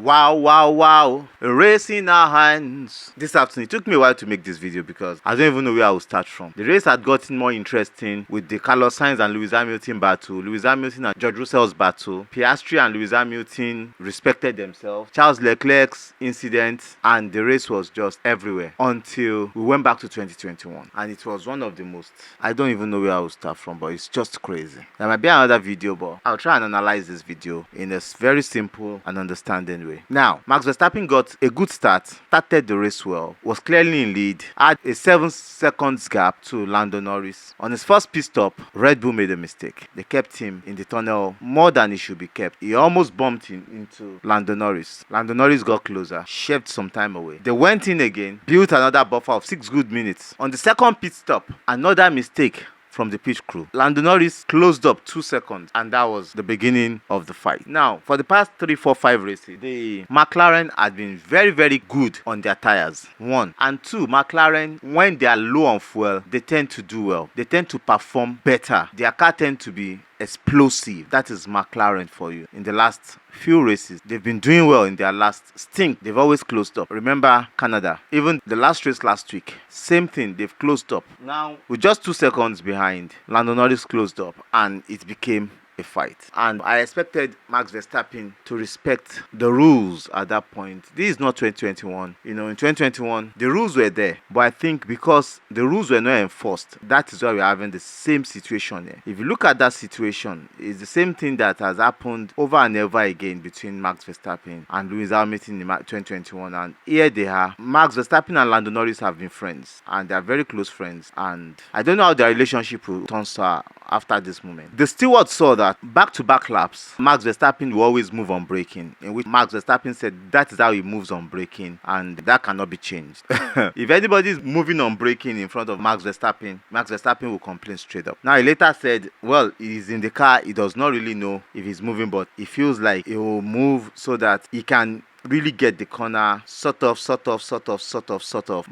Wow. A race in our hands. This afternoon, it took me a while to make this video because I don't even know where I will start from. The race had gotten more interesting with the Carlos Sainz and Lewis Hamilton battle, Lewis Hamilton and George Russell's battle. Piastri and Lewis Hamilton respected themselves. Charles Leclerc's incident, and the race was just everywhere until we went back to 2021. And it was one of the most, I don't even know where I will start from, but it's just crazy. There might be another video, but I'll try and analyze this video in a very simple and understanding way. Now, Max Verstappen got a good start, started the race well, was clearly in lead, had a 7 seconds gap to Lando Norris. On his first pit stop, Red Bull made a mistake. They kept him in the tunnel more than he should be kept. He almost bumped into Lando Norris. Lando Norris got closer, shaved some time away. They went in again, built another buffer of 6 good minutes. On the second pit stop, another mistake from the pit crew. Lando Norris closed up 2 seconds, and that was the beginning of the fight. Now, for the past 3, 4, 5 races, the McLaren had been very good on their tires. 1 and 2, McLaren, when they are low on fuel, they tend to do well. They tend to perform better. Their car tend to be explosive. That is McLaren for you. In the last few races, they've been doing well. In their last stint, they've always closed up. Remember Canada, even the last race last week, same thing, they've closed up. Now, with just 2 seconds behind, Lando Norris closed up and it became a fight. And I expected Max Verstappen to respect the rules at that point. This is not 2021. You know, in 2021, the rules were there. But I think because the rules were not enforced, that is why we're having the same situation here. If you look at that situation, it's the same thing that has happened over and over again between Max Verstappen and Lewis Hamilton in 2021. And here they are. Max Verstappen and Lando Norris have been friends. And they are very close friends. And I don't know how their relationship will turn sour after this moment. The steward saw that back-to-back laps, Max Verstappen will always move on braking, in which Max Verstappen said that is how he moves on braking, and that cannot be changed. If anybody is moving on braking in front of Max Verstappen will complain straight up. Now, he later said, well, he's in the car, he does not really know if he's moving, but he feels like he will move so that he can really get the corner, sort of.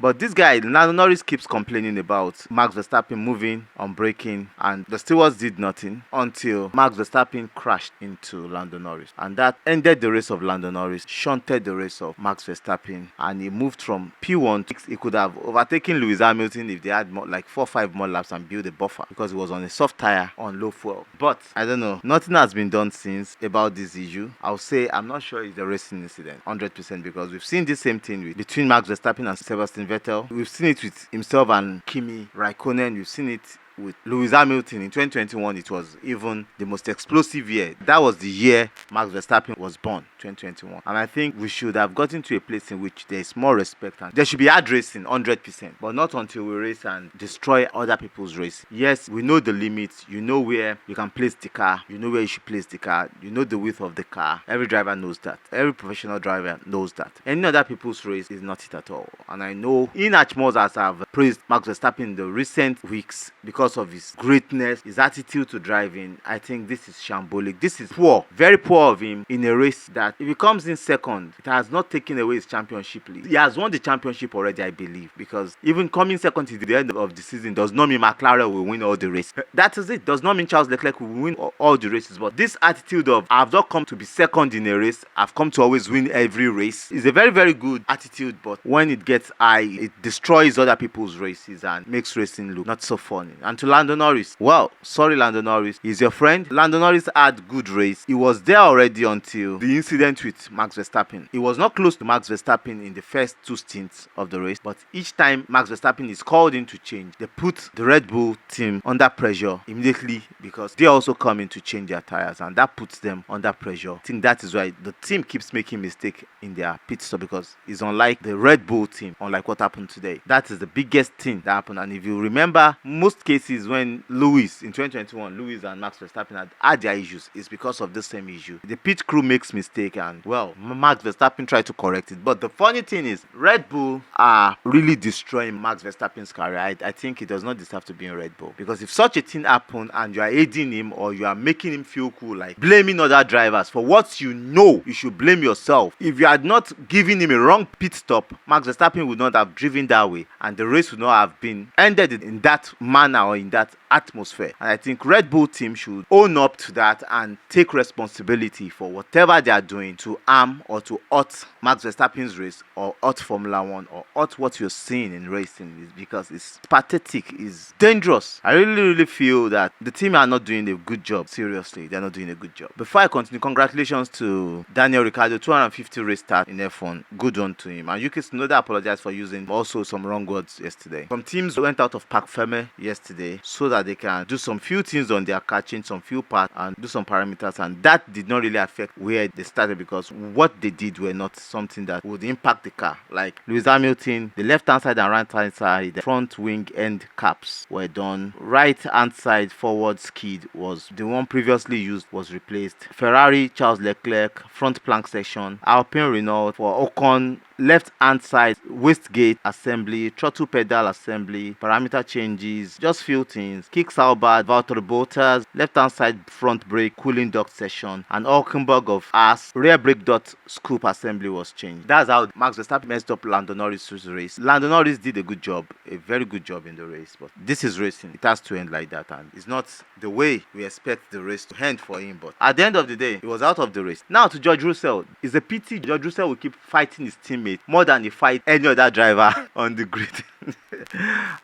But this guy, Lando Norris, keeps complaining about Max Verstappen moving on braking, and the stewards did nothing until Max Verstappen crashed into Lando Norris, and that ended the race of Lando Norris, shunted the race of Max Verstappen, and he moved from P1 to, he could have overtaken Lewis Hamilton if they had more, like 4 or 5 more laps and built a buffer, because he was on a soft tire on low fuel. But I don't know, nothing has been done since about this issue. I'll say I'm not sure it's a racing incident 100%, because we've seen the same thing between Max Verstappen and Sebastian Vettel. We've seen it with himself and Kimi Raikkonen. We've seen it with Lewis Hamilton in 2021. It was even the most explosive year. That was the year Max Verstappen was born, 2021. And I think we should have gotten to a place in which there is more respect, and there should be hard racing 100%, but not until we race and destroy other people's race. Yes, we know the limits. You know where you can place the car. You know where you should place the car. You know the width of the car. Every driver knows that. Every professional driver knows that. Any other people's race is not it at all. And I know, in as much as I've praised Max Verstappen in the recent weeks because of his greatness, his attitude to driving, I think this is shambolic. This is poor, very poor of him in a race that, if he comes in second, it has not taken away his championship lead. He has won the championship already, I believe, because even coming second to the end of the season does not mean McLaren will win all the races. That is it. Does not mean Charles Leclerc will win all the races. But this attitude of, I've not come to be second in a race, I've come to always win every race, is a very good attitude. But when it gets high, it destroys other people's races and makes racing look not so funny. And to Lando Norris, well, sorry Lando Norris, he's your friend. Lando Norris had good race. He was there already until the incident with Max Verstappen. He was not close to Max Verstappen in the first 2 stints of the race, but each time Max Verstappen is called in to change, they put the Red Bull team under pressure immediately, because they also come in to change their tires, and that puts them under pressure. I think that is why the team keeps making mistakes in their pit stop, because it's unlike the Red Bull team, unlike what happened today. That is the biggest thing that happened. And if you remember, most cases when Lewis in 2021, Lewis and Max Verstappen had their issues, it's because of the same issue. The pit crew makes mistake, and well, Max Verstappen tried to correct it. But the funny thing is, Red Bull are really destroying Max Verstappen's career. I think he does not deserve to be in Red Bull, because if such a thing happened and you are aiding him, or you are making him feel cool, like blaming other drivers for what you know, you should blame yourself. If you had not given him a wrong pit stop, Max Verstappen would not have driven that way, and the race would not have been ended in that manner or or in that atmosphere. And I think Red Bull team should own up to that and take responsibility for whatever they are doing to harm or to hurt Max Verstappen's race or hurt Formula One or hurt what you're seeing in racing, is because it's pathetic, it's dangerous. I really feel that the team are not doing a good job. Seriously, they're not doing a good job. Before I continue, congratulations to Daniel Ricciardo, 250 race start in F1. Good on to him. And Yuki Tsunoda apologized for using also some wrong words yesterday. Some teams went out of Parc Fermé yesterday so that they can do some few things on their car, change some few parts and do some parameters, and that did not really affect where they started, because what they did were not something that would impact the car. Like Lewis Hamilton, the left hand side and right hand side, the front wing end caps were done. Right hand side forward skid was the one previously used, was replaced. Ferrari, Charles Leclerc, front plank section. Alpine Renault for Ocon, left hand side wastegate assembly, throttle pedal assembly, parameter changes, just few things. Kick salvage, Valtteri Bottas, left hand side front brake, cooling duct session, and Hulkenberg of Haas rear brake dot scoop assembly was changed. That's how Max Verstappen messed up Lando Norris' race. Lando Norris did a good job, a very good job in the race, but this is racing. It has to end like that, and it's not the way we expect the race to end for him. But at the end of the day, he was out of the race. Now to George Russell, it's a pity George Russell will keep fighting his teammate more than he fight any other driver on the grid.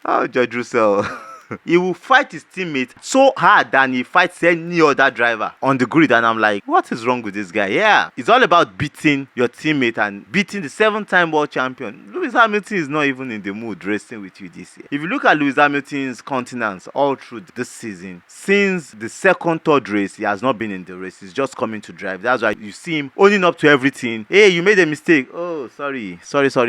Oh, George Russell. He will fight his teammate so hard than he fights any other driver on the grid, and I'm like, what is wrong with this guy? Yeah, it's all about beating your teammate and beating the 7-time world champion. Lewis Hamilton is not even in the mood racing with you this year. If you look at Lewis Hamilton's countenance all through this season, since the third race, he has not been in the race. He's just coming to drive. That's why you see him owning up to everything. Hey, you made a mistake. Oh, sorry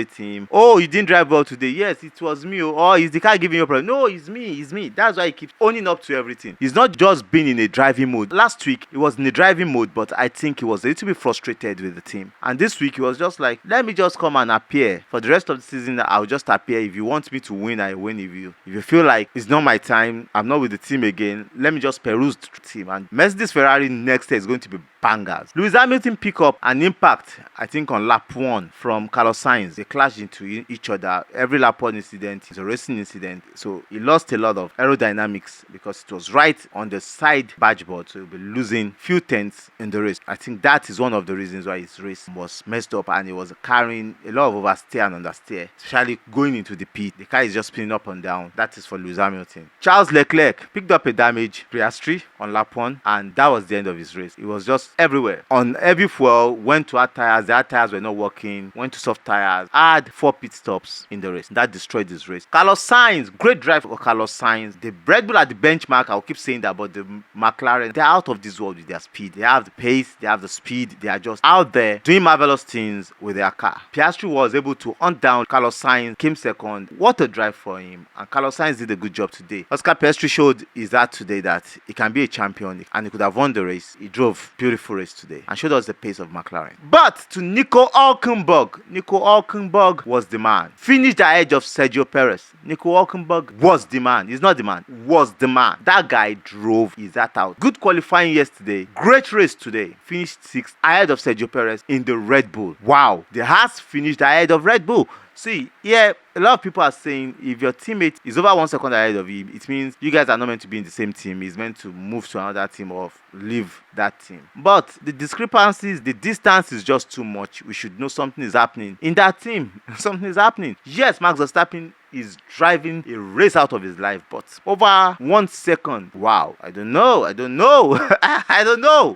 team. Oh, you didn't drive well today. Yes, it was me. Oh, is the car giving you a problem? No, it's me. That's why he keeps owning up to everything. He's not just been in a driving mode. Last week he was in a driving mode, but I think he was a little bit frustrated with the team. And this week he was just like, let me just come and appear. For the rest of the season, I'll just appear. If you want me to win, I win. If you feel like it's not my time, I'm not with the team again, let me just peruse the team. And Mercedes Ferrari next year is going to be bangers. Lewis Hamilton pick up an impact, I think, on lap 1 from Carlos Sainz. They clashed into each other. Every lap 1 incident is a racing incident, so he lost a lot of aerodynamics because it was right on the side dashboard, so he'll be losing few tenths in the race. I think that is one of the reasons why his race was messed up, and he was carrying a lot of oversteer and understeer, especially going into the pit. The car is just spinning up and down. That is for Lewis Hamilton. Charles Leclerc picked up a damage Piastri on lap 1, and that was the end of his race. It was just everywhere. On every fuel, went to hard tires. The hard tires were not working. Went to soft tires. Had 4 pit stops in the race. That destroyed his race. Carlos Sainz, great drive for Carlos Sainz. The Red Bull at the benchmark, I'll keep saying that, but the McLaren, they're out of this world with their speed. They have the pace, they have the speed. They are just out there doing marvelous things with their car. Piastri was able to hunt down Carlos Sainz, came second. What a drive for him. And Carlos Sainz did a good job today. Oscar Piastri showed his that today that he can be a champion and he could have won the race. He drove beautiful race today and showed us the pace of McLaren. But to Nico Hulkenberg was the man. Finished ahead of Sergio Perez. Nico Hulkenberg was the man. He's not the man, was the man. That guy drove his heart out. Good qualifying yesterday. Great race today. Finished 6th ahead of Sergio Perez in the Red Bull. Wow. The Haas finished ahead of Red Bull. See, yeah, a lot of people are saying if your teammate is over 1 second ahead of him, it means you guys are not meant to be in the same team. He's meant to move to another team or leave that team. But the discrepancies, the distance is just too much. We should know something is happening in that team. Something is happening. Yes, Max Verstappen is driving a race out of his life, but over 1 second, wow, I don't know. I don't know.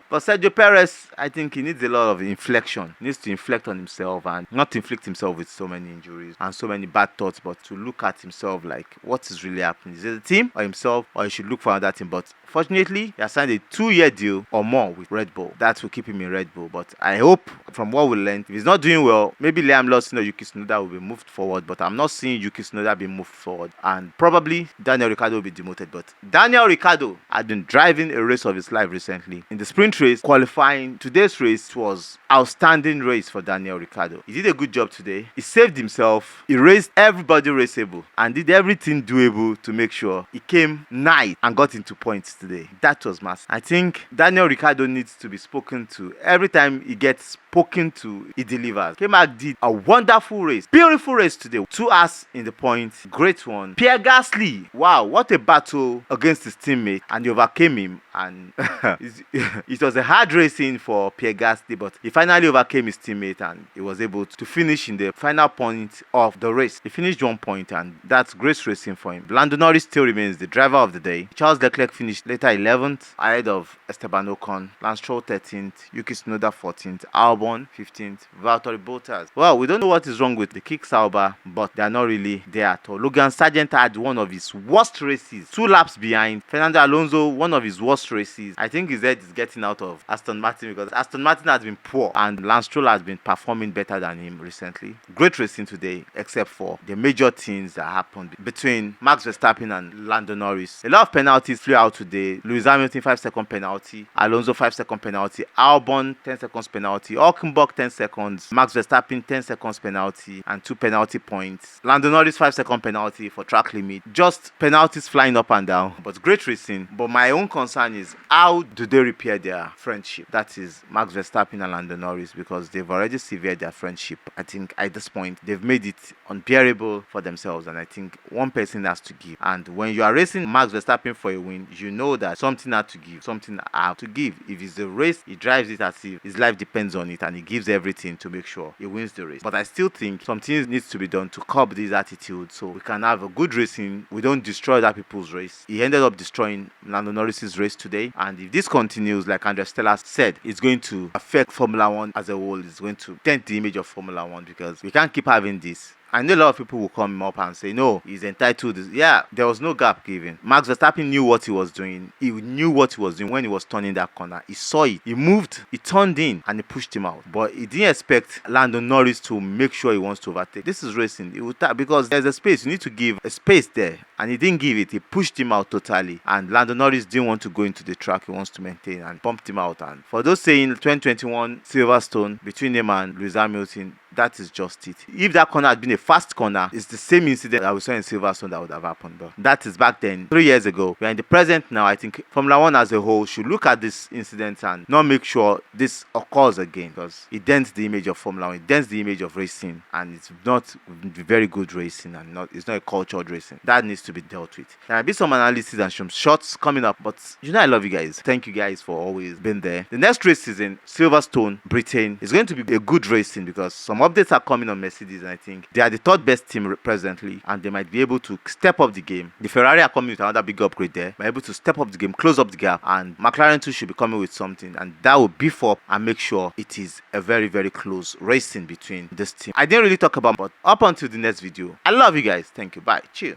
But Sergio Perez, I think he needs a lot of inflection. He needs to inflect on himself and not inflict himself with so many injuries and so many bad thoughts, but to look at himself like, what is really happening? Is it the team or himself, or he should look for another team? But fortunately, he has signed a 2-year deal or more with Red Bull. That will keep him in Red Bull. But I hope, from what we learned, if he's not doing well, maybe Liam Lawson or Yuki Tsunoda will be moved forward. But I'm not seeing Yuki Tsunoda be moved forward. And probably Daniel Ricciardo will be demoted. But Daniel Ricciardo had been driving a race of his life recently. In the sprint race, qualifying today's race was outstanding race for Daniel Ricciardo. He did a good job today. He saved himself. He raced everybody raceable and did everything doable to make sure he came ninth and got into points yesterday. That was massive. I think Daniel Ricciardo needs to be spoken to. Every time he gets spoken to, he delivers. K-Mac did a wonderful race. Beautiful race today. 2 hours in the point. Great one. Pierre Gasly. Wow, what a battle against his teammate. And he overcame him. And it was a hard racing for Pierre Gasly, but he finally overcame his teammate and he was able to finish in the final point of the race. He finished 1 point, and that's great racing for him. Lando Norris still remains the driver of the day. Charles Leclerc finished later 11th ahead of Esteban Ocon. Lance Stroll 13th. Yuki Tsunoda 14th. Albon 15th. Valtteri Bottas. Well, we don't know what is wrong with the Kick Sauber, but they are not really there at all. Logan Sargent had one of his worst races, 2 laps behind. Fernando Alonso, one of his worst races. I think his head is getting out of Aston Martin because Aston Martin has been poor and Lance Stroll has been performing better than him recently. Great racing today, except for the major things that happened between Max Verstappen and Lando Norris. A lot of penalties flew out today. Lewis Hamilton 5-second penalty, Alonso 5-second penalty, Albon 10 seconds penalty, Hulkenberg 10 seconds, Max Verstappen 10 seconds penalty and 2 penalty points. Lando Norris 5-second penalty for track limit. Just penalties flying up and down, but great racing. But my own concern is how do they repair their friendship? That is Max Verstappen and Lando Norris, because they've already severed their friendship. I think at this point they've made it unbearable for themselves, and I think one person has to give. And when you are racing Max Verstappen for a win, you know that something had to give, something I have to give. If it's a race, he drives it as if his life depends on it, and he gives everything to make sure he wins the race. But I still think something needs to be done to curb this attitude so we can have a good racing. We don't destroy other people's race. He ended up destroying Lando Norris's race today, and if this continues, like Andrea Stella said, it's going to affect Formula One as a whole. It's going to dent the image of Formula One because we can't keep having this. I know a lot of people will come up and say, no, he's entitled. Yeah, there was no gap given. Max Verstappen knew what he was doing. He knew what he was doing when he was turning that corner. He saw it. He moved. He turned in and he pushed him out. But he didn't expect Lando Norris to make sure he wants to overtake. This is racing. He would because there's a space. You need to give a space there. And he didn't give it. He pushed him out totally. And Lando Norris didn't want to go into the track. He wants to maintain and bumped him out. And for those saying 2021 Silverstone between him and Lewis Hamilton, that is just it. If that corner had been a fast corner, it's the same incident that we saw in Silverstone that would have happened. But that is back then, 3 years ago. We are in the present now. I think Formula One as a whole should look at this incident and not make sure this occurs again, because it dents the image of Formula One. It dents the image of racing, and it's not very good racing, and it's not a cultured racing. That needs to be dealt with. There will be some analysis and some shots coming up, but I love you guys. Thank you guys for always being there. The next race is in Silverstone, Britain. It's going to be a good racing because some updates are coming on Mercedes, and I think they are the third best team presently, and they might be able to step up the game. The Ferrari are coming with another big upgrade there. They're able to step up the game, close up the gap, and McLaren too should be coming with something, and that will beef up and make sure it is a very, very close racing between this team. I didn't really talk about, but up until the next video, I love you guys. Thank you. Bye. Chill.